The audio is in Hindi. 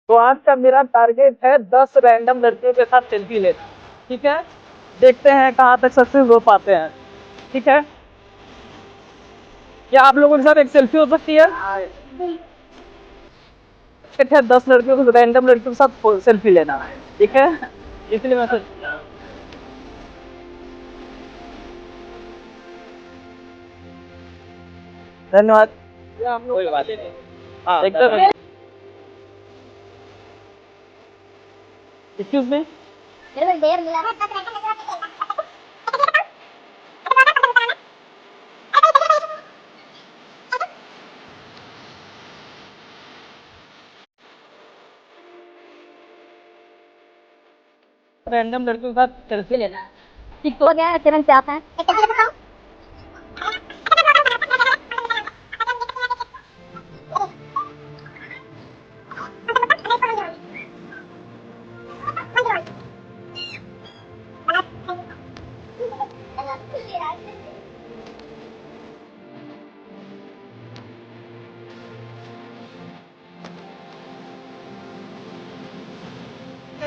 तो आज का मेरा टारगेट है 10 रैंडम लड़कियों के साथ सेल्फी लेना। ठीक है, देखते हैं कहाँ तक सक्सेस हो पाते हैं। ठीक है, क्या आप लोगों के साथ एक सेल्फी हो सकती है? 10 लड़कियों को, रैंडम लड़कियों के साथ सेल्फी लेना है। ठीक है, इसलिए मैं धन्यवाद। कोई बात नहीं। हाँ, एकदम। एक्सक्यूज मी, रैंडम लड़कियों के साथ सेल्फी लेना है। ठीक तो क्या है, तुरंत से आता है।